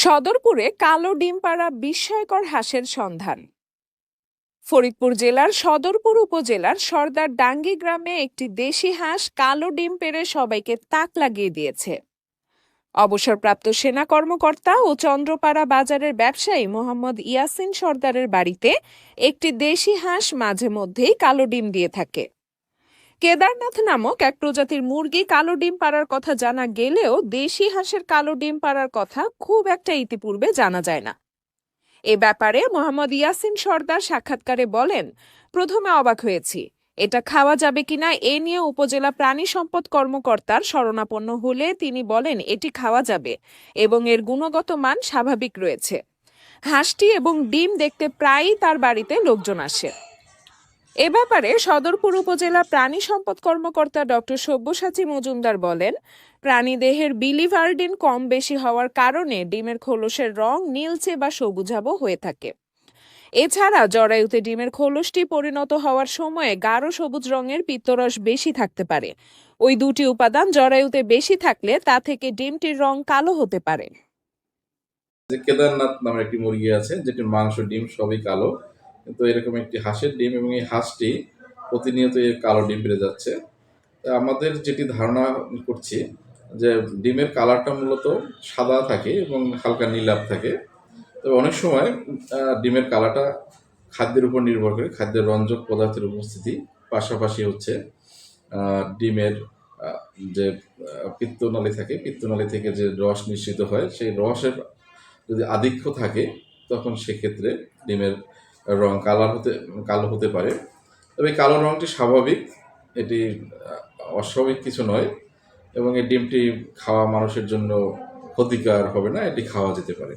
সদরপুরে কালো ডিম পাড়া বিস্ময়কর হাঁসের সন্ধান। ফরিদপুর জেলার সদরপুর উপজেলার সর্দার ডাঙ্গি গ্রামে একটি দেশি হাঁস কালো ডিম পেড়ে সবাইকে তাক লাগিয়ে দিয়েছে। অবসরপ্রাপ্ত সেনা কর্মকর্তা ও চন্দ্রপাড়া বাজারের ব্যবসায়ী মোহাম্মদ ইয়াসিন সর্দারের বাড়িতে একটি দেশি হাঁস মাঝে মধ্যেই কালো ডিম দিয়ে থাকে। কেদারনাথ নামক এক প্রজাতির মুরগি কালো ডিম পাড়ার কথা জানা গেলেও দেশি হাঁসের কালো ডিম পাড়ার কথা খুব একটা ইতিপূর্বে জানা যায় না। এ ব্যাপারে মোহাম্মদ ইয়াসিন সর্দার সাক্ষাৎকারে বলেন, প্রথমে অবাক হয়েছি, এটা খাওয়া যাবে কিনা এ নিয়ে উপজেলা প্রাণী সম্পদ কর্মকর্তার শরণাপন্ন হলে তিনি বলেন এটি খাওয়া যাবে এবং এর গুণগত মান স্বাভাবিক রয়েছে। হাঁসটি এবং ডিম দেখতে প্রায়ই তার বাড়িতে লোকজন আসে। এ ব্যাপারে সদরপুর উপজেলা প্রাণী সম্পদ কর্মকর্তা ডক্টর সব্যসাচী মজুমদার বলেন, প্রাণীদেহের বিলিভার্ডিন কম বেশি হওয়ার কারণে ডিমের খোলসের রং নীলচে বা সবুজাভ হয়ে থাকে। এছাড়া জরায়ুতে ডিমের খোলসটি পরিণত হওয়ার সময়ে গাঢ় সবুজ রঙের পিত্তরস বেশি থাকতে পারে। ওই দুটি উপাদান জরায়ুতে বেশি থাকলে তা থেকে ডিমটির রং কালো হতে পারে। কেদারনাথ নামের একটি মুরগি আছে যেটির মাংস ডিম সবই কালো, কিন্তু এরকম একটি হাঁসের ডিম এবং এই হাঁসটি প্রতিনিয়ত এর কালো ডিম বেড়ে যাচ্ছে। আমাদের যেটি ধারণা করছি যে ডিমের কালারটা মূলত সাদা থাকে এবং হালকা নীলাভ থাকে। তবে অনেক সময় ডিমের কালারটা খাদ্যের উপর নির্ভর করে, খাদ্যের রঞ্জক পদার্থের উপস্থিতি, পাশাপাশি হচ্ছে ডিমের যে পিত্তনালী থাকে, পিত্তনালী থেকে যে রস নিঃসৃত হয় সেই রসের যদি আধিক্য থাকে তখন সেক্ষেত্রে ডিমের রং কালো হতে পারে। তবে কালো রংটি স্বাভাবিক, এটি অস্বাভাবিক কিছু নয় এবং এই ডিমটি খাওয়া মানুষের জন্য ক্ষতিকর হবে না, এটি খাওয়া যেতে পারে।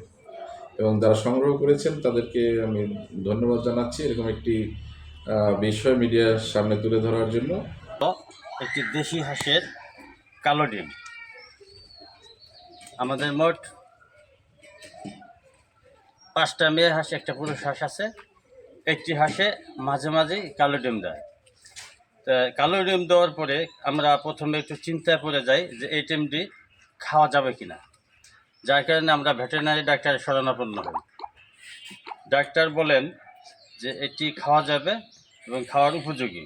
এবং যারা সংগ্রহ করেছেন তাদেরকে আমি ধন্যবাদ জানাচ্ছি এরকম একটি বিষয় মিডিয়ার সামনে তুলে ধরার জন্য। একটি দেশি হাঁসের কালো ডিম। আমাদের মোট 5টা মেয়ে হাঁস, একটা পুরুষ হাঁস আছে। একটি হাঁসে মাঝে মাঝেই কালো ডিম দেয়। তা কালো ডিম দেওয়ার পরে আমরা প্রথমে একটু চিন্তায় পড়ে যাই যে এই ডিমটি খাওয়া যাবে কিনা, যার কারণে আমরা ভেটেরিনারি ডাক্তারের শরণাপন্ন হই। ডাক্তার বলেন যে এটি খাওয়া যাবে এবং খাওয়ার উপযোগী।